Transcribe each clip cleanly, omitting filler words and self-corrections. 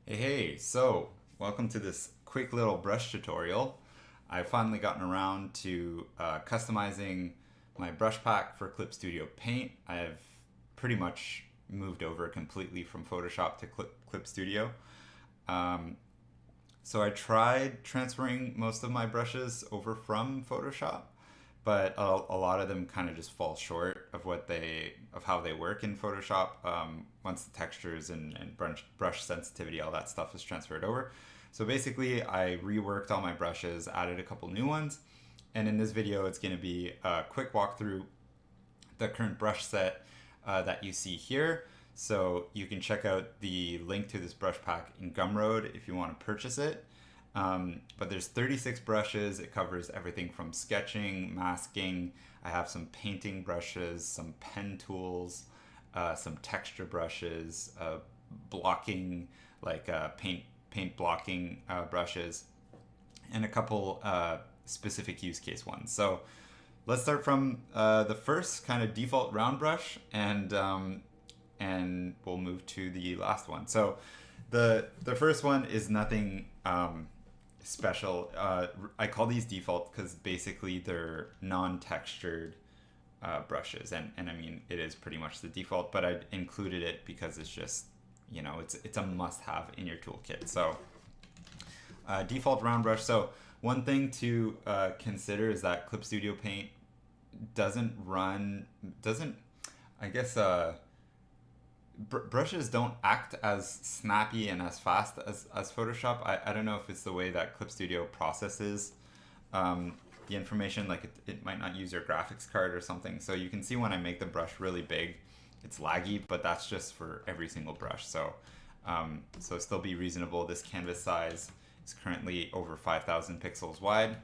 Hey, so welcome to this quick little brush tutorial. I've finally gotten around to customizing my brush pack for Clip Studio Paint. I've pretty much moved over completely from Photoshop to Clip Studio. Um, so I tried transferring most of my brushes over from Photoshop, but a lot of them kind of just fall short of how they work in Photoshop once the textures and brush sensitivity, all that stuff is transferred over. So basically, I reworked all my brushes, added a couple new ones, and in this video, it's going to be a quick walkthrough the current brush set that you see here. So you can check out the link to this brush pack in Gumroad if you want to purchase it. But there's 36 brushes. It covers everything from sketching, masking. I have some painting brushes, some pen tools, some texture brushes, blocking, like paint blocking brushes, and a couple specific use case ones. So let's start from the first kind of default round brush, and we'll move to the last one. So the first one is nothing special. I call these default because basically they're non-textured brushes, and I mean it is pretty much the default, but I included it because it's just, it's a must-have in your toolkit. So default round brush. So one thing to consider is that Clip Studio Paint doesn't I guess brushes don't act as snappy and as fast as Photoshop. I don't know if it's the way that Clip Studio processes the information, like it might not use your graphics card or something. So you can see when I make the brush really big, it's laggy, but that's just for every single brush. So still be reasonable. This canvas size is currently over 5,000 pixels wide.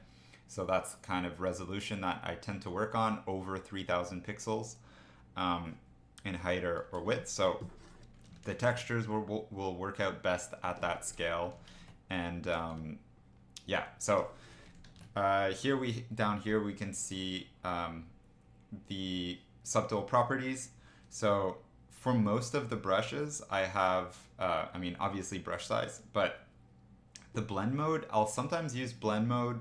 So that's kind of resolution that I tend to work on, over 3,000 pixels in height or width. So the textures will work out best at that scale. And yeah, so down here we can see the subtool properties. So for most of the brushes, I have, obviously brush size, but the blend mode, I'll sometimes use blend mode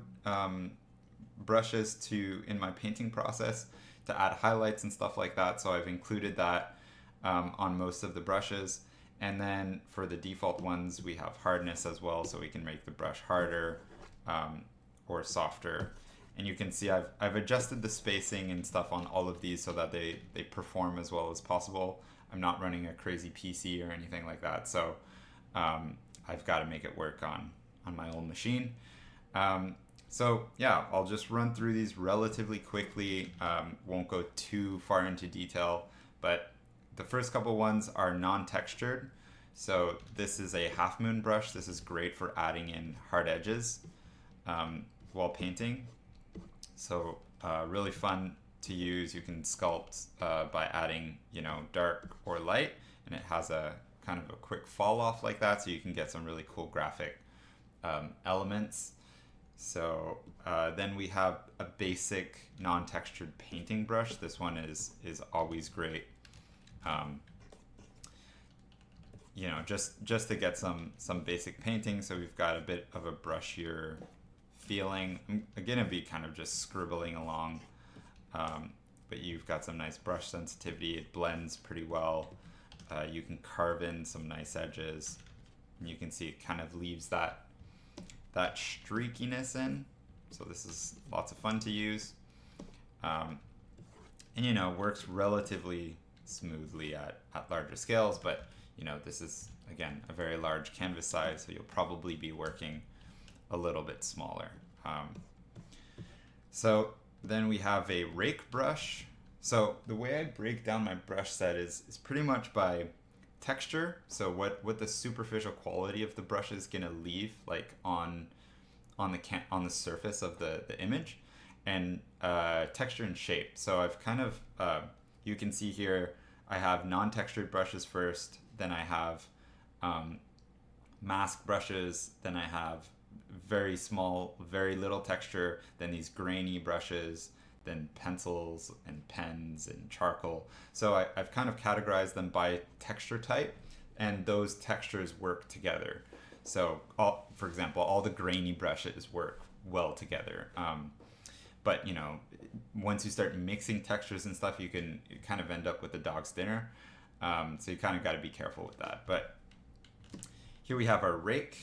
brushes in my painting process to add highlights and stuff like that. So I've included that on most of the brushes. And then for the default ones, we have hardness as well, so we can make the brush harder or softer. And you can see I've adjusted the spacing and stuff on all of these so that they perform as well as possible. I'm not running a crazy PC or anything like that, so I've got to make it work on my own machine. So yeah, I'll just run through these relatively quickly. Won't go too far into detail, but the first couple ones are non-textured. So this is a half moon brush. This is great for adding in hard edges while painting. So really fun to use. You can sculpt by adding, dark or light, and it has a kind of a quick fall off like that, so you can get some really cool graphic elements. So then we have a basic non-textured painting brush. This one is always great. Just to get some basic painting. So we've got a bit of a brushier feeling. I'm gonna be kind of just scribbling along, but you've got some nice brush sensitivity. It blends pretty well. You can carve in some nice edges, and you can see it kind of leaves that streakiness in. So this is lots of fun to use, and works relatively smoothly at larger scales, but this is again a very large canvas size, so you'll probably be working a little bit smaller. So then we have a rake brush. So the way I break down my brush set is pretty much by texture. So what the superficial quality of the brush is gonna leave like on the surface of the image, and texture and shape. So I've kind of you can see here I have non-textured brushes first, then I have mask brushes, then I have very small, very little texture, then these grainy brushes, then pencils and pens and charcoal. So I've kind of categorized them by texture type. and those textures work together. So, for example, all the grainy brushes work well together. But you know, once you start mixing textures and stuff, you kind of end up with a dog's dinner. So you kind of got to be careful with that. But here we have our rake.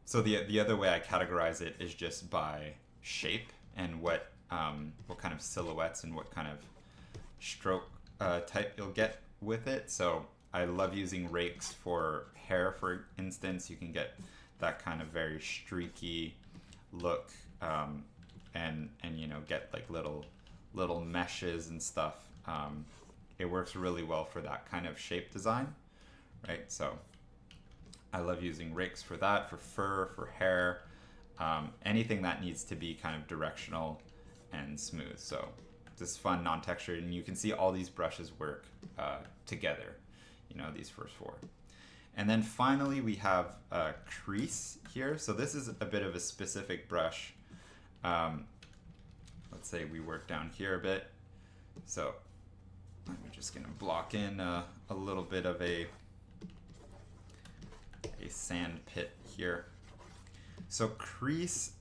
So the other way I categorize it is just by shape and what kind of silhouettes and what kind of stroke type you'll get with it. So I love using rakes for hair, for instance. You can get that kind of very streaky look, and you know, get like little meshes and stuff. It works really well for that kind of shape design, right? So I love using rakes for that, for fur, for hair, anything that needs to be kind of directional and smooth. So just fun, non-textured, and you can see all these brushes work together, you know, these first four. And then finally we have crease here. So this is a bit of a specific brush. Let's say we work down here a bit. So I'm just gonna block in a little bit of a sand pit here. So crease,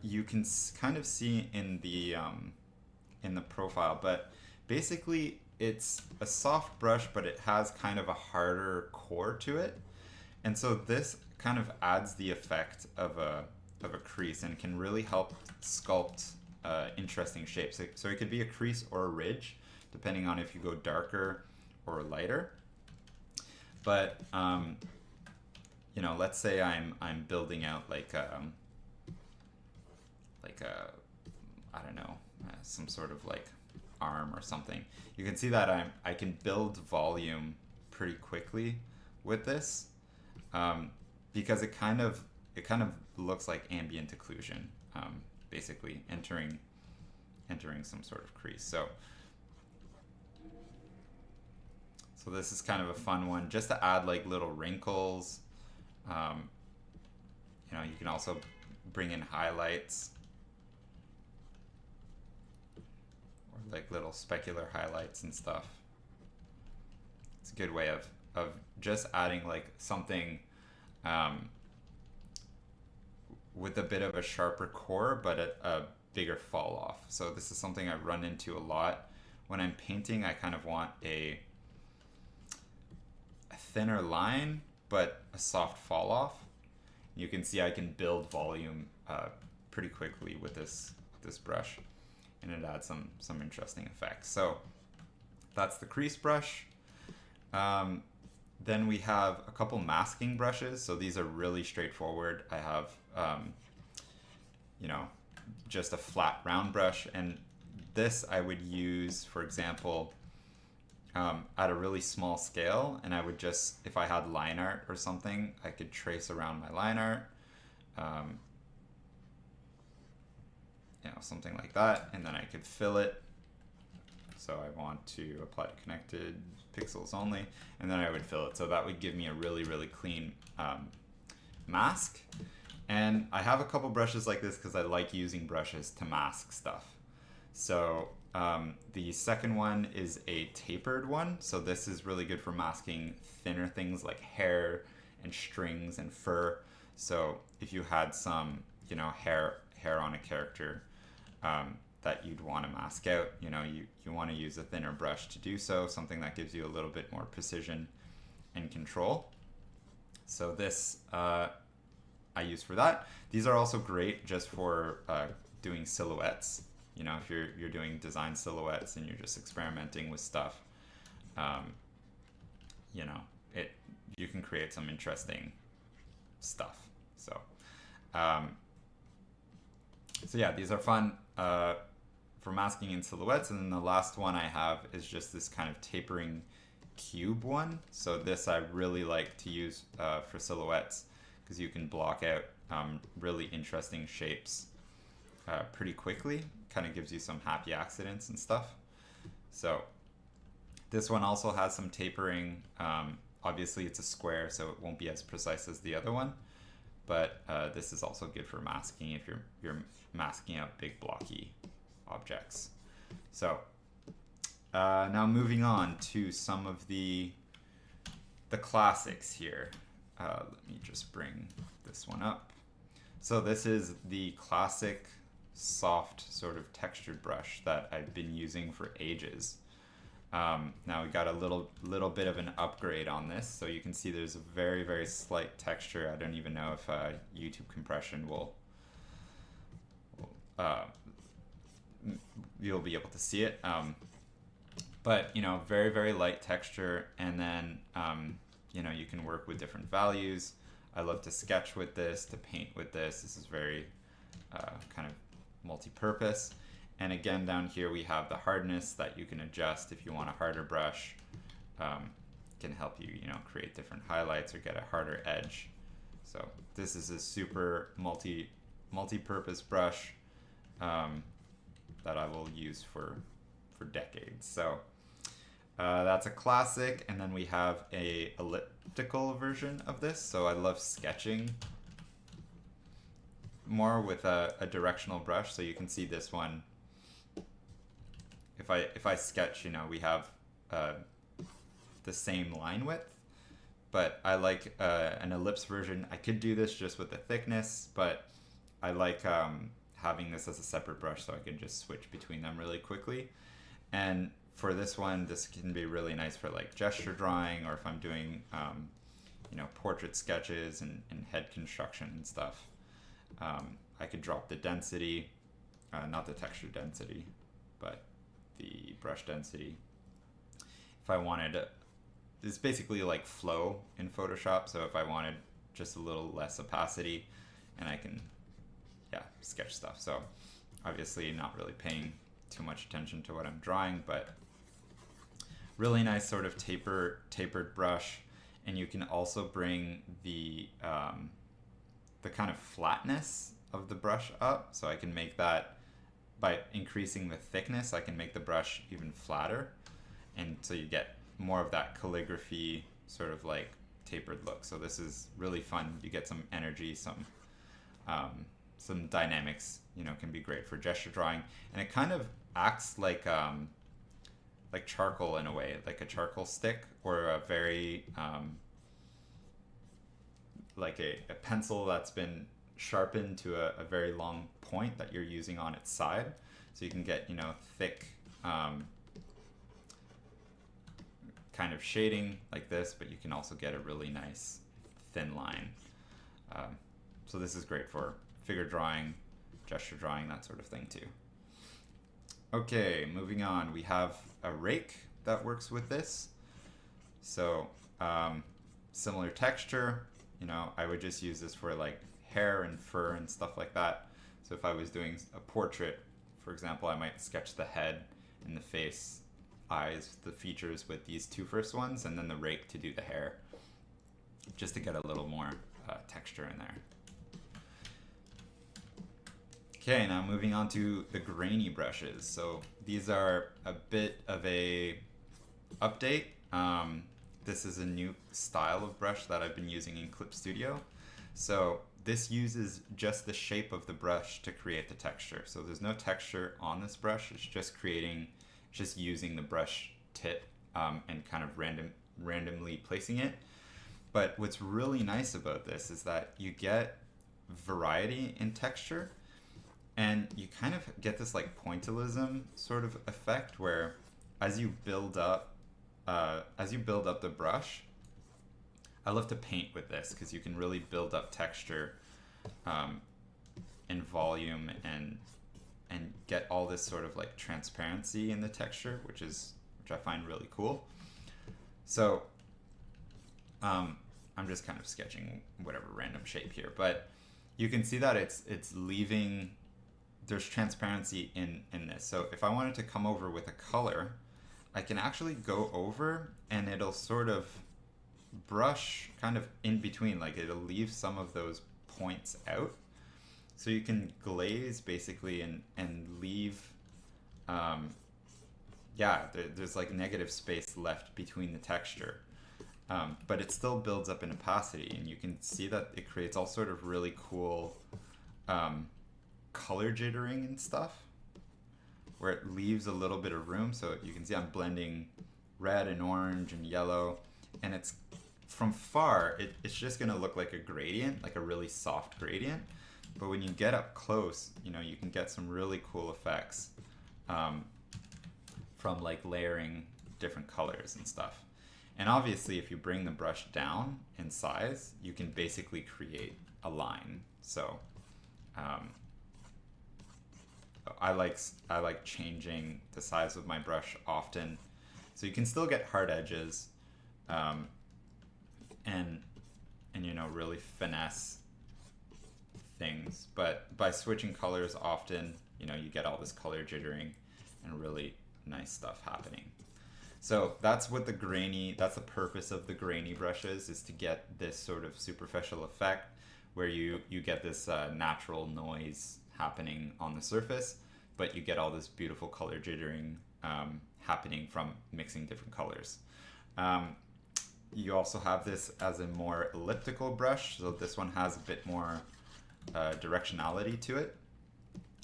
you can kind of see in the profile, but basically it's a soft brush, but it has kind of a harder core to it, and so this kind of adds the effect of a crease and can really help sculpt interesting shapes. So it could be a crease or a ridge, depending on if you go darker or lighter. But you know, let's say I'm building out like a I don't know, some sort of like arm or something. You can see that I can build volume pretty quickly with this, because it kind of looks like ambient occlusion, basically entering some sort of crease. So this is kind of a fun one, just to add like little wrinkles. You know, you can also bring in highlights, or like little specular highlights and stuff. It's a good way of just adding like something with a bit of a sharper core, but a bigger fall off. So this is something I run into a lot when I'm painting. I kind of want a thinner line, but a soft fall off. You can see I can build volume pretty quickly with this brush, and it adds some interesting effects. So that's the crease brush. Then we have a couple masking brushes. So these are really straightforward. I have you know, just a flat round brush, and this I would use, for example, at a really small scale, and I would just, if I had line art or something, I could trace around my line art, you know, something like that, and then I could fill it. So I want to apply to connected pixels only, and then I would fill it. So that would give me a really, really clean mask. And I have a couple brushes like this because I like using brushes to mask stuff. So the second one is a tapered one. So this is really good for masking thinner things like hair and strings and fur. So if you had some, you know, hair on a character that you'd want to mask out, you know, you want to use a thinner brush to do so, something that gives you a little bit more precision and control. So this I use for that. These are also great just for doing silhouettes. You know, if you're doing design silhouettes and you're just experimenting with stuff, you know, you can create some interesting stuff. So, so yeah, these are fun for masking in silhouettes. And then the last one I have is just this kind of tapering cube one. So this I really like to use for silhouettes, because you can block out really interesting shapes pretty quickly. Kind of gives you some happy accidents and stuff. So this one also has some tapering. Obviously it's a square, so it won't be as precise as the other one, but this is also good for masking if you're masking out big blocky objects. So now moving on to some of the the classics here. Let me just bring this one up. So this is the classic soft sort of textured brush that I've been using for ages. Now we got a little bit of an upgrade on this, so you can see there's a very, very slight texture. I don't even know if YouTube compression will you'll be able to see it. But you know, very, very light texture, and then you know, you can work with different values. I love to sketch with this, to paint with this. This is very kind of multi-purpose. And again, down here we have the hardness that you can adjust if you want a harder brush. Can help you, you know, create different highlights or get a harder edge. So this is a super multi-purpose brush that I will use for decades. So that's a classic. And then we have a elliptical version of this. So I love sketching more with a directional brush. So you can see this one. If I sketch, you know, we have the same line width, but I like an ellipse version. I could do this just with the thickness, but I like having this as a separate brush so I can just switch between them really quickly. And for this one, this can be really nice for like gesture drawing, or if I'm doing you know, portrait sketches and head construction and stuff. I could drop the density, not the texture density, but the brush density. If I wanted, it's basically like flow in Photoshop. So if I wanted just a little less opacity, and I can, yeah, sketch stuff. So obviously not really paying too much attention to what I'm drawing, but really nice sort of tapered brush. And you can also bring the kind of flatness of the brush up. So I can make that, by increasing the thickness, I can make the brush even flatter. And so you get more of that calligraphy sort of like tapered look. So this is really fun. You get some energy, some dynamics, you know, can be great for gesture drawing. And it kind of acts like charcoal in a way, like a charcoal stick, or a very, like a pencil that's been sharpened to a very long point that you're using on its side. So you can get, you know, thick kind of shading like this, but you can also get a really nice thin line. So this is great for figure drawing, gesture drawing, that sort of thing too. Okay, moving on, we have a rake that works with this. So similar texture, you know, I would just use this for like hair and fur and stuff like that. So if I was doing a portrait, for example, I might sketch the head and the face, eyes, the features with these two first ones, and then the rake to do the hair, just to get a little more texture in there. Okay, now moving on to the grainy brushes. So these are a bit of a update. This is a new style of brush that I've been using in Clip Studio. So this uses just the shape of the brush to create the texture. So there's no texture on this brush. It's just using the brush tip and kind of randomly placing it. But what's really nice about this is that you get variety in texture, and you kind of get this like pointillism sort of effect where as you build up the brush, I love to paint with this because you can really build up texture and volume and get all this sort of like transparency in the texture, which I find really cool. So I'm just kind of sketching whatever random shape here, but you can see that it's leaving, there's transparency in this. So if I wanted to come over with a color, I can actually go over and it'll sort of brush kind of in between, like it'll leave some of those points out. So you can glaze basically and leave, there's like negative space left between the texture. But it still builds up in opacity, and you can see that it creates all sort of really cool color jittering and stuff, where it leaves a little bit of room. So you can see I'm blending red and orange and yellow, and it's from far, it's just going to look like a gradient, like a really soft gradient. But when you get up close, you know, you can get some really cool effects from like layering different colors and stuff. And obviously, if you bring the brush down in size, you can basically create a line. So I like changing the size of my brush often, so you can still get hard edges, and you know, really finesse things. But by switching colors often, you know, you get all this color jittering and really nice stuff happening. So that's what that's the purpose of the grainy brushes, is to get this sort of superficial effect where you get this natural noise happening on the surface, but you get all this beautiful color jittering happening from mixing different colors. You also have this as a more elliptical brush, so this one has a bit more directionality to it.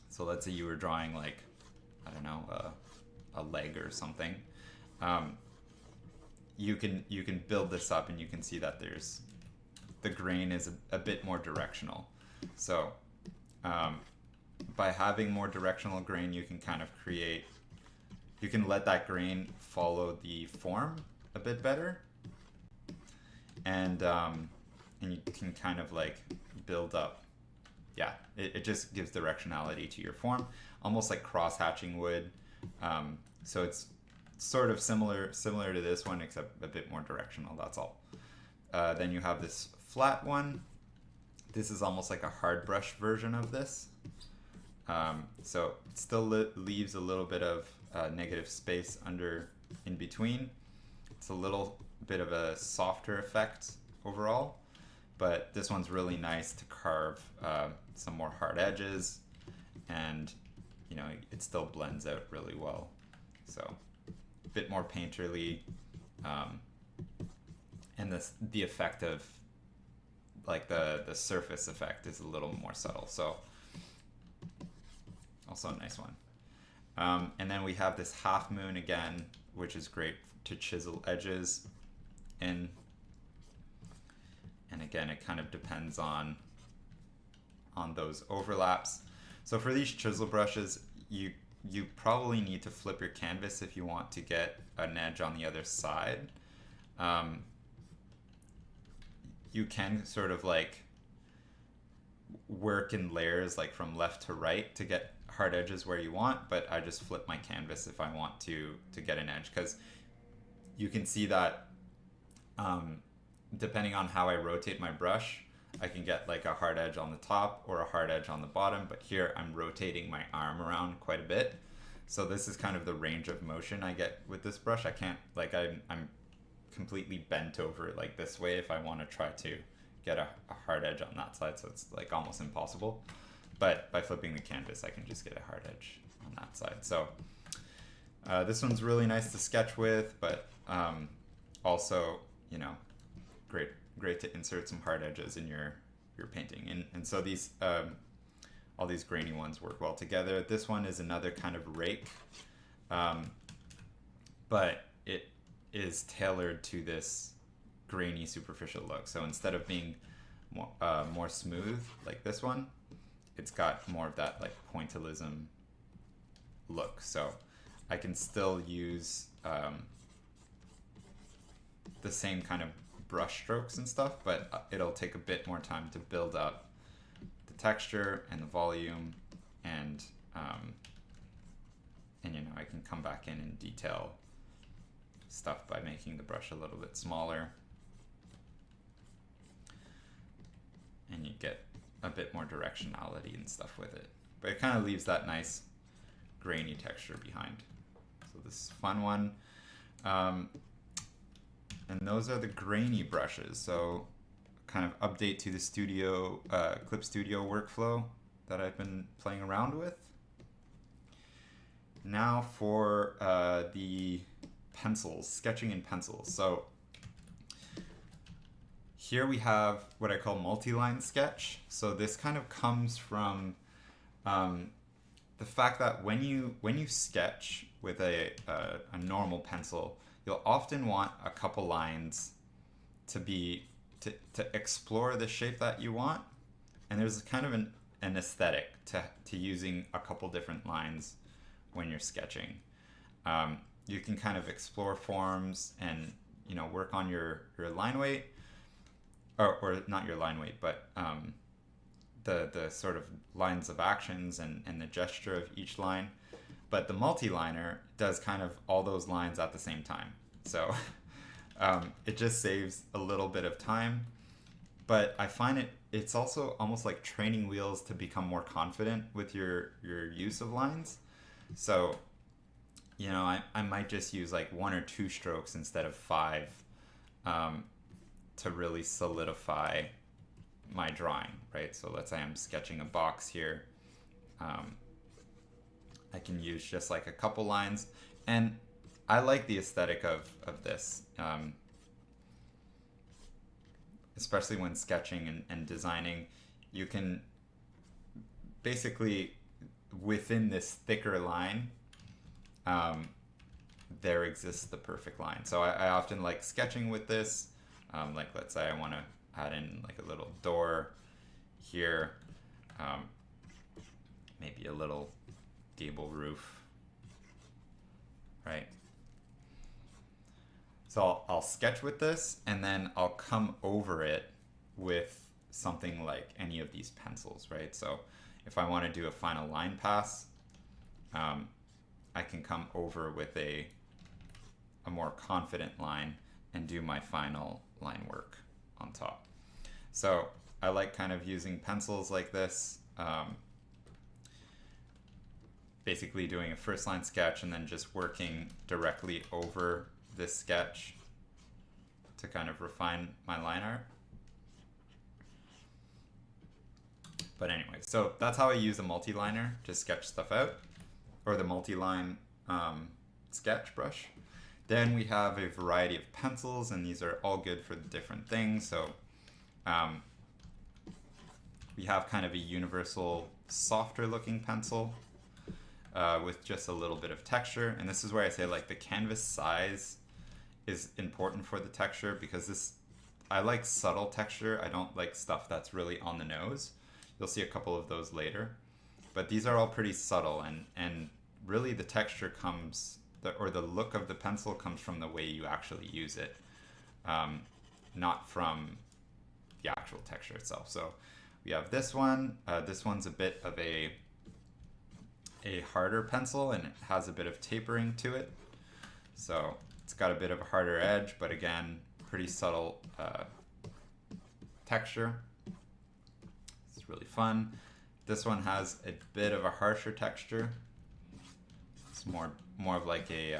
So let's say you were drawing like, I don't know, a leg or something. You can build this up, and you can see that the grain is a bit more directional. So by having more directional grain, you can kind of you can let that grain follow the form a bit better, and you can kind of like build up. Yeah, it just gives directionality to your form, almost like cross hatching would. So it's sort of similar to this one, except a bit more directional. That's all. Then you have this flat one. This is almost like a hard brush version of this. So it still leaves a little bit of negative space in between. It's a little bit of a softer effect overall, but this one's really nice to carve some more hard edges, and you know, it still blends out really well. So a bit more painterly, and the effect of like the surface effect is a little more subtle. So also a nice one. And then we have this half moon again, which is great to chisel edges in. And again, it kind of depends on those overlaps. So for these chisel brushes, you probably need to flip your canvas if you want to get an edge on the other side. You can sort of like work in layers, like from left to right, to get hard edges where you want, but I just flip my canvas if I want to get an edge, because you can see that depending on how I rotate my brush, I can get like a hard edge on the top or a hard edge on the bottom, but here I'm rotating my arm around quite a bit. So this is kind of the range of motion I get with this brush. I can't, like, I'm completely bent over like this way if I want to try to get a hard edge on that side, so it's like almost impossible. But by flipping the canvas, I can just get a hard edge on that side. So this one's really nice to sketch with, but also, you know, great to insert some hard edges in your painting. And so these all these grainy ones work well together. This one is another kind of rake, but it is tailored to this grainy superficial look. So instead of being more smooth like this one, it's got more of that like pointillism look. So I can still use the same kind of brush strokes and stuff, but it'll take a bit more time to build up the texture and the volume, and you know, I can come back in and detail stuff by making the brush a little bit smaller, and you get a bit more directionality and stuff with it, but it kind of leaves that nice grainy texture behind. So this is a fun one. And those are the grainy brushes. So kind of update to the studio, Clip Studio workflow that I've been playing around with. Now for the pencils, sketching in pencils. So here we have what I call multi-line sketch. So this kind of comes from the fact that when you sketch with a normal pencil, you'll often want a couple lines to be to explore the shape that you want, and there's kind of an aesthetic to using a couple different lines when you're sketching. You can kind of explore forms and work on your line weight, or not your line weight, but the sort of lines of actions and the gesture of each line. But the multi-liner does kind of all those lines at the same time. So it just saves a little bit of time. But I find it's also almost like training wheels to become more confident with your use of lines. So, I might just use like 1 or 2 strokes instead of 5 to really solidify my drawing, right? So let's say I'm sketching a box here. I can use just like a couple lines, and I like the aesthetic of this, especially when sketching and designing. You can basically, within this thicker line, there exists the perfect line. So I often like sketching with this. Like let's say I want to add in like a little door here, maybe a little gable roof, right? So I'll sketch with this, and then I'll come over it with something like any of these pencils, right? So if I want to do a final line pass, I can come over with a more confident line and do my final line work on top. So I like kind of using pencils like this, basically doing a first line sketch and then just working directly over this sketch to kind of refine my line art. But anyway, so that's how I use a multi-liner to sketch stuff out, or the multi-line sketch brush. Then we have a variety of pencils, and these are all good for different things. So we have kind of a universal, softer looking pencil with just a little bit of texture. And this is where I say like the canvas size is important for the texture, because I like subtle texture. I don't like stuff that's really on the nose. You'll see a couple of those later. But these are all pretty subtle, and really the texture comes, or the look of the pencil comes from the way you actually use it, not from the actual texture itself. So we have this one. This one's a bit of a harder pencil, and it has a bit of tapering to it. So it's got a bit of a harder edge, but again, pretty subtle texture. It's really fun. This one has a bit of a harsher texture. It's more of like a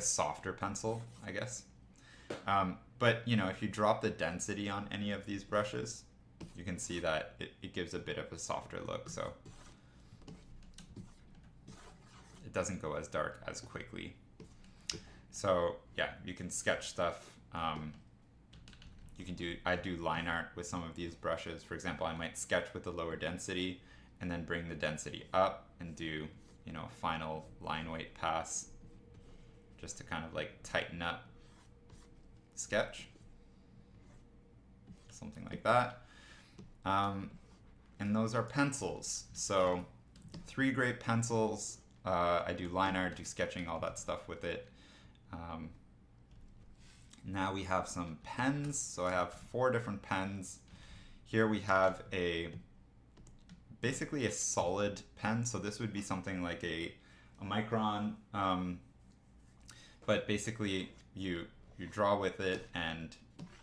softer pencil, I guess. But if you drop the density on any of these brushes, you can see that it gives a bit of a softer look. So it doesn't go as dark as quickly. So yeah, you can sketch stuff. I do line art with some of these brushes. For example, I might sketch with the lower density and then bring the density up and do, a final line weight pass just to kind of like tighten up sketch. Something like that. And those are pencils. So 3 great pencils. I do line art, do sketching, all that stuff with it. Now we have some pens. So I have 4 different pens. Here we have basically a solid pen. So this would be something like a micron, but basically you draw with it and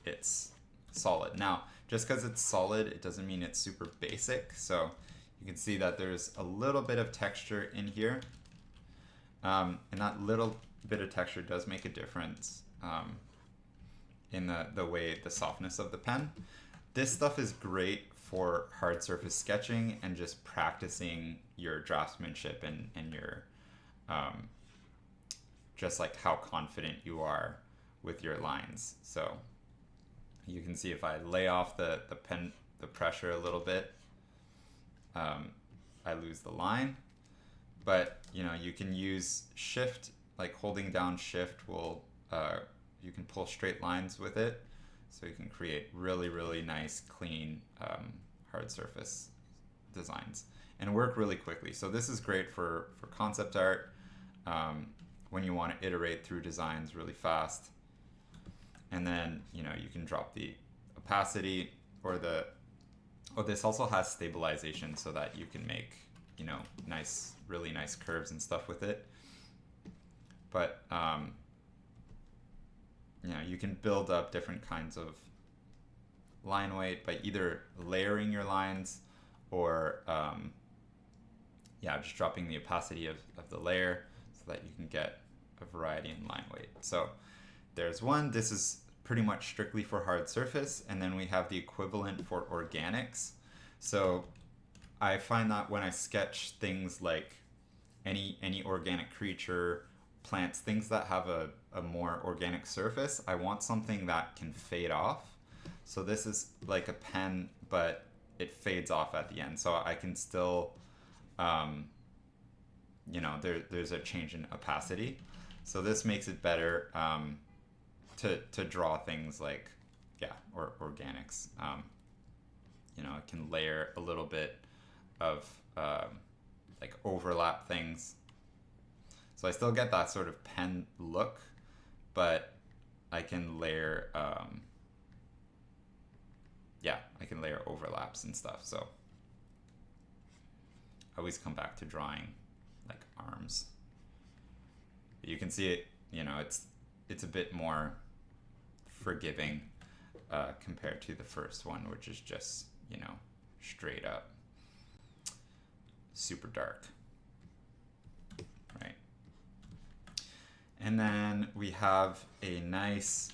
it's solid. Now, just because it's solid, it doesn't mean it's super basic. So you can see that there's a little bit of texture in here. And that little bit of texture does make a difference in the way, the softness of the pen. This stuff is great for hard surface sketching and just practicing your draftsmanship and your just like how confident you are with your lines. So you can see if I lay off the pressure a little bit, I lose the line. But you can use shift, like holding down shift will you can pull straight lines with it, so you can create really, really nice, clean, hard surface designs and work really quickly. So this is great for concept art, when you want to iterate through designs really fast. And then, you can drop the opacity or this also has stabilization so that you can make, nice, really nice curves and stuff with it. But, you can build up different kinds of line weight by either layering your lines or, just dropping the opacity of the layer so that you can get a variety in line weight. So there's one. This is pretty much strictly for hard surface, and then we have the equivalent for organics. So I find that when I sketch things like any organic creature, plants, things that have a more organic surface, I want something that can fade off. So this is like a pen, but it fades off at the end. So I can still, there's a change in opacity. So this makes it better to draw things like, or organics. It can layer a little bit of like overlap things. So I still get that sort of pen look, but I can layer, I can layer overlaps and stuff. So I always come back to drawing like arms. You can see it, it's a bit more forgiving compared to the first one, which is just, straight up super dark, right? And then we have a nice,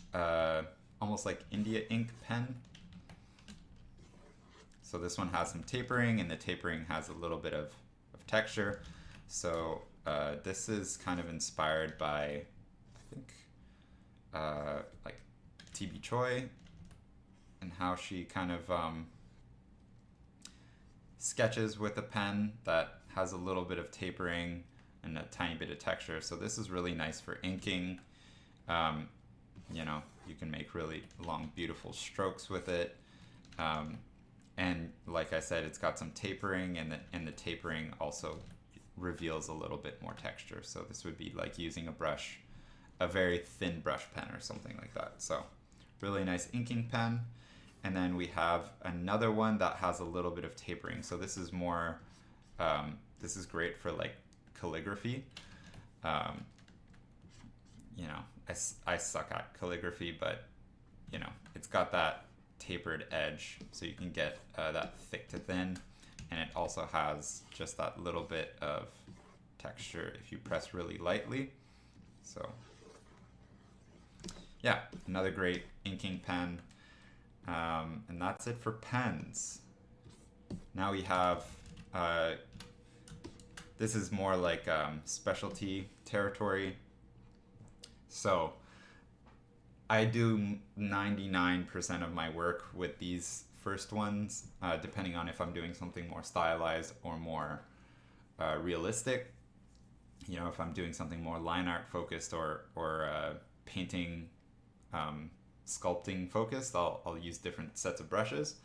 almost like India ink pen. So this one has some tapering, and the tapering has a little bit of texture. So this is kind of inspired by, I think, like T.B. Choi, and how she kind of sketches with a pen that has a little bit of tapering and a tiny bit of texture. So this is really nice for inking. You can make really long, beautiful strokes with it. And like I said, it's got some tapering, and the tapering also reveals a little bit more texture. So this would be like using a very thin brush pen or something like that. So really nice inking pen. And then we have another one that has a little bit of tapering. So this is more, this is great for like calligraphy. I suck at calligraphy, but it's got that tapered edge, so you can get that thick to thin, and it also has just that little bit of texture if you press really lightly. So another great inking pen. And that's it for pens. Now we have, this is more like specialty territory. So I do 99% of my work with these first ones, depending on if I'm doing something more stylized or more realistic. If I'm doing something more line art focused or painting, sculpting focused, I'll use different sets of brushes.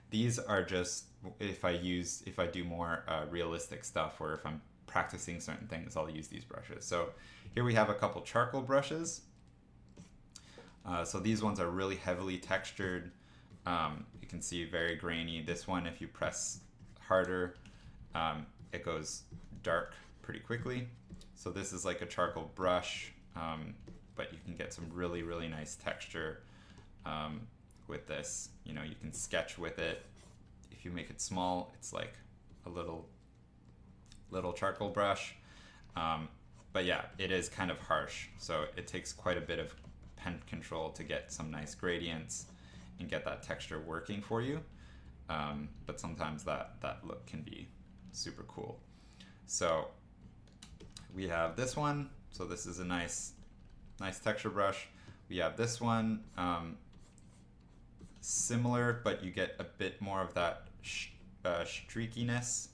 These are just if I do more realistic stuff, or if I'm practicing certain things, I'll use these brushes. So here we have a couple charcoal brushes. So these ones are really heavily textured. You can see very grainy. This one, if you press harder, it goes dark pretty quickly. So this is like a charcoal brush, but you can get some really, really nice texture with this. You can sketch with it. If you make it small, it's like a little charcoal brush. But it is kind of harsh. So it takes quite a bit of pen control to get some nice gradients and get that texture working for you. But sometimes that look can be super cool. So we have this one. So this is a nice texture brush. We have this one, similar, but you get a bit more of that streakiness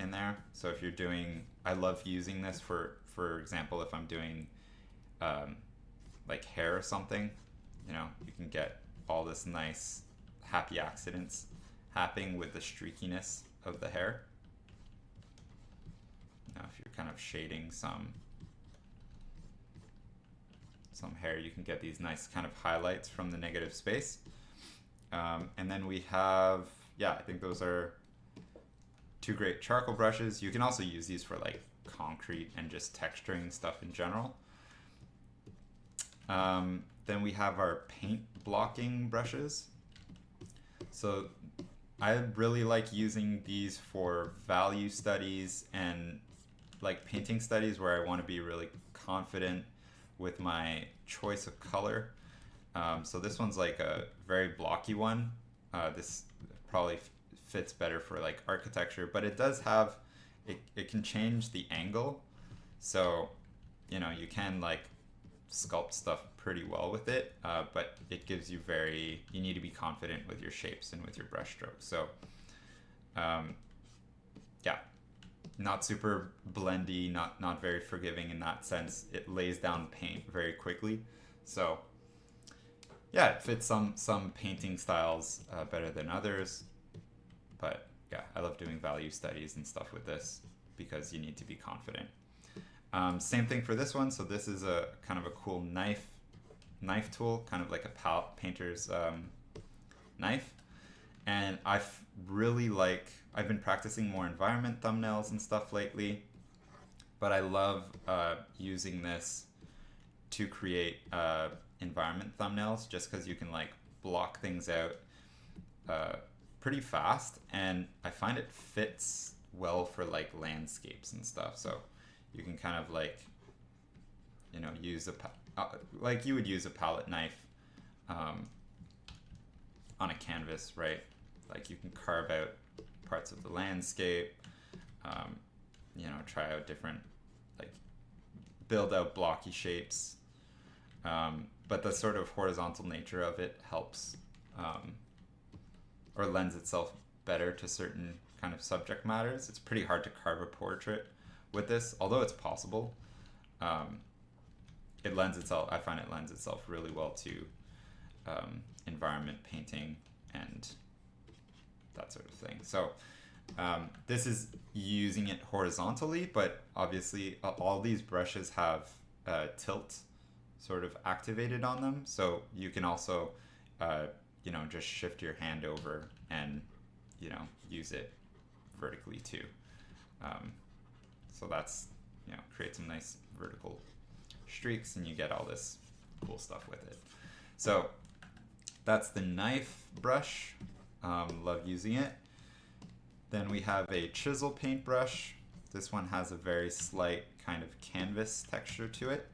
in there. So if you're doing, I love using this for example, if I'm doing like hair or something, you know, you can get all this nice happy accidents happening with the streakiness of the hair. Now, if you're kind of shading some hair, you can get these nice kind of highlights from the negative space. And then we have, yeah, I think those are two great charcoal brushes. You can also use these for like concrete and just texturing stuff in general. Then we have our paint blocking brushes. So I really like using these for value studies and like painting studies where I want to be really confident with my choice of color. So this one's like a very blocky one. This probably fits better for like architecture, but it does have, it can change the angle. So, you know, you can like sculpt stuff pretty well with it, but it gives you you need to be confident with your shapes and with your brush strokes. So, yeah, not super blendy, not very forgiving in that sense. It lays down paint very quickly. So, yeah, it fits some painting styles better than others. But yeah, I love doing value studies and stuff with this because you need to be confident. Same thing for this one. So this is a kind of a cool knife tool, kind of like a palette painter's knife. And I've been practicing more environment thumbnails and stuff lately, but I love using this to create environment thumbnails just because you can like block things out pretty fast, and I find it fits well for like landscapes and stuff. So you can kind of like, you know, use like you would use a palette knife on a canvas, right? Like you can carve out parts of the landscape, you know, try out different, like build out blocky shapes. But the sort of horizontal nature of it helps or lends itself better to certain kind of subject matters. It's pretty hard to carve a portrait with this, although it's possible. I find it lends itself really well to environment painting and that sort of thing. So this is using it horizontally, but obviously all these brushes have tilt sort of activated on them. So you can also, you know, just shift your hand over and, you know, use it vertically too. So that's, you know, create some nice vertical streaks and you get all this cool stuff with it. So that's the knife brush. Love using it. Then we have a chisel paintbrush. This one has a very slight kind of canvas texture to it.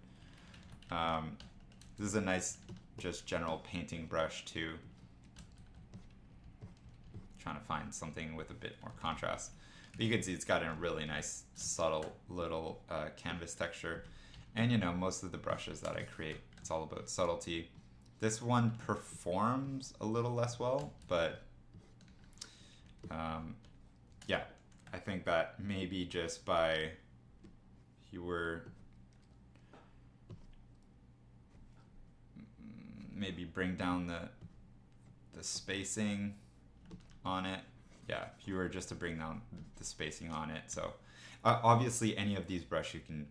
This is a nice just general painting brush too. Trying to find something with a bit more contrast. But you can see it's got a really nice subtle little canvas texture. And you know, most of the brushes that I create, it's all about subtlety. This one performs a little less well, but yeah, I think that maybe just by you were maybe bring down the spacing on it. Yeah, if you were just to bring down the spacing on it. So obviously any of these brushes you can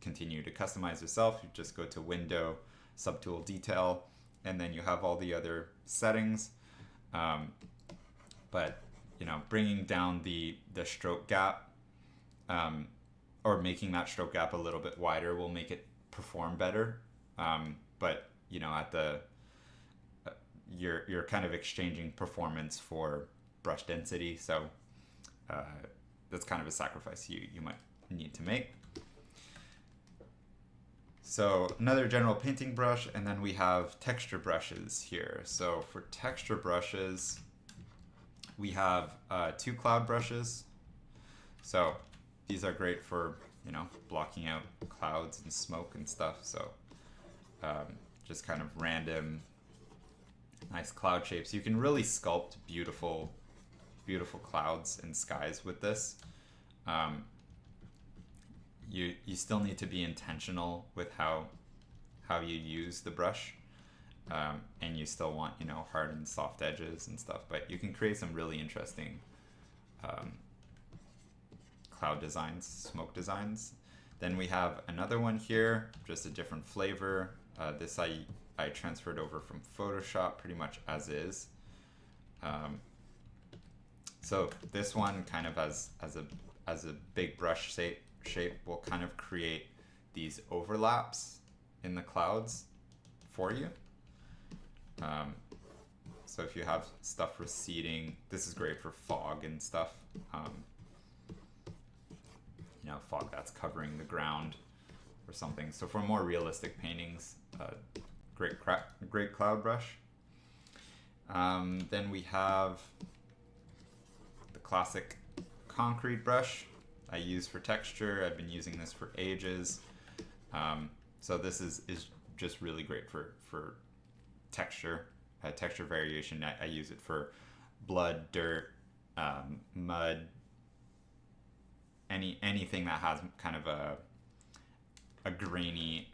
continue to customize yourself. You just go to Window, Subtool, Detail, and then you have all the other settings. But you know, bringing down the stroke gap or making that stroke gap a little bit wider will make it perform better. But you know, at the you're kind of exchanging performance for brush density, so that's kind of a sacrifice you might need to make. So another general painting brush, and then we have texture brushes here. So for texture brushes, we have 2 cloud brushes. So these are great for, you know, blocking out clouds and smoke and stuff. So just kind of random nice cloud shapes. You can really sculpt beautiful clouds and skies with this. You still need to be intentional with how how you use the brush, and you still want, you know, hard and soft edges and stuff, but you can create some really interesting um, cloud designs, smoke designs. Then we have another one here, just a different flavor. This I transferred over from Photoshop pretty much as is. So this one kind of as a big brush shape will kind of create these overlaps in the clouds for you. So if you have stuff receding, this is great for fog and stuff. You know, fog that's covering the ground or something. So for more realistic paintings, great cloud brush. Then we have the classic concrete brush I use for texture. I've been using this for ages. So this is just really great for texture, texture variation. I use it for blood, dirt, mud, anything that has kind of a grainy,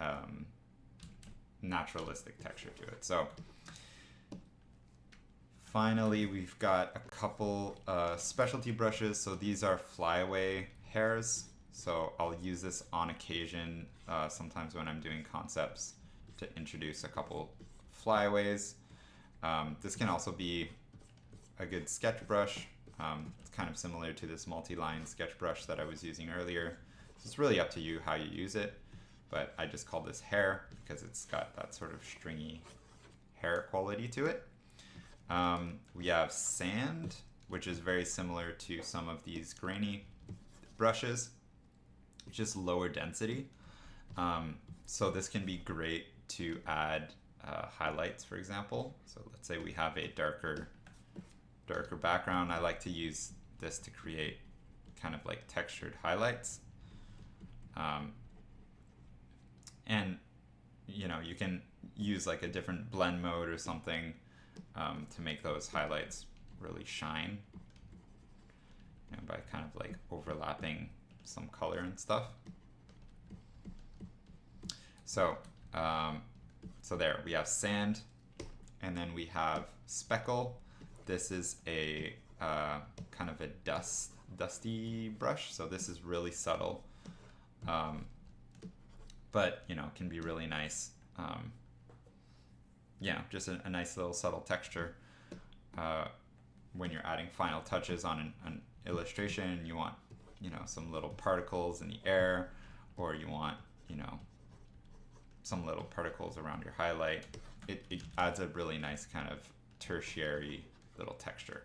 naturalistic texture to it. So finally, we've got a couple specialty brushes. So these are flyaway hairs. So I'll use this on occasion, sometimes when I'm doing concepts, to introduce a couple flyaways. This can also be a good sketch brush. It's kind of similar to this multi-line sketch brush that I was using earlier. So it's really up to you how you use it, but I just call this hair because it's got that sort of stringy hair quality to it. We have sand, which is very similar to some of these grainy brushes, just lower density. So this can be great to add highlights, for example. So let's say we have a darker background. I like to use this to create kind of like textured highlights. And you know, you can use like a different blend mode or something to make those highlights really shine, and by kind of like overlapping some color and stuff. So so there we have sand, and then we have speckle. This is a kind of a dusty brush, so this is really subtle, but you know, can be really nice. Yeah, just a nice little subtle texture when you're adding final touches on an illustration. You want, you know, some little particles in the air, or you want, you know, some little particles around your highlight. It adds a really nice kind of tertiary little texture.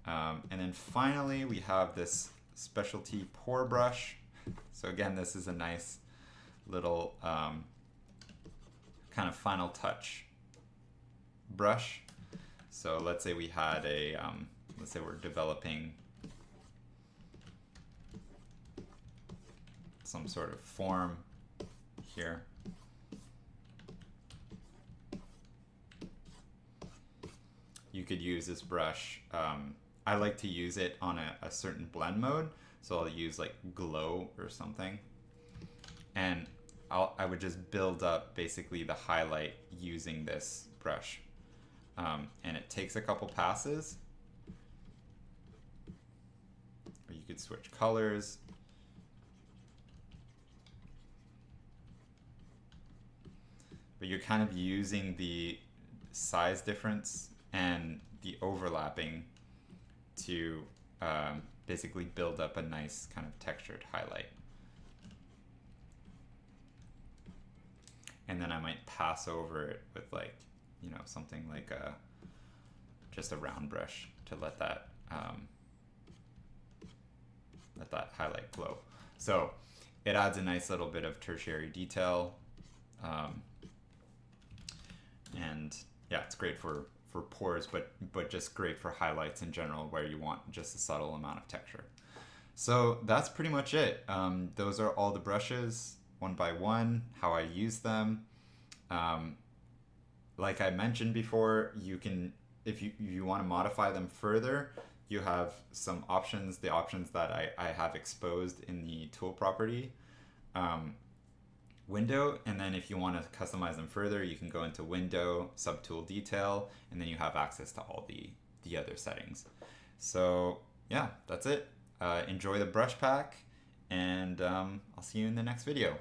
And then finally, we have this specialty pour brush. So again, this is a nice little kind of final touch brush. So let's say we had a, let's say we're developing some sort of form here. You could use this brush. I like to use it on a certain blend mode. So I'll use like glow or something. And I would just build up basically the highlight using this brush. And it takes a couple passes. Or you could switch colors. But you're kind of using the size difference and the overlapping to basically build up a nice kind of textured highlight. And then I might pass over it with, like, you know, something like just a round brush to let that highlight glow. So it adds a nice little bit of tertiary detail, and yeah, it's great for pours, but just great for highlights in general, where you want just a subtle amount of texture. So that's pretty much it. Those are all the brushes, one by one, how I use them. Like I mentioned before, you can, if you want to modify them further, you have some options, the options that I have exposed in the tool property, window, and then if you want to customize them further, you can go into window, subtool detail, and then you have access to all the other settings. So yeah, that's it. Enjoy the brush pack, and I'll see you in the next video.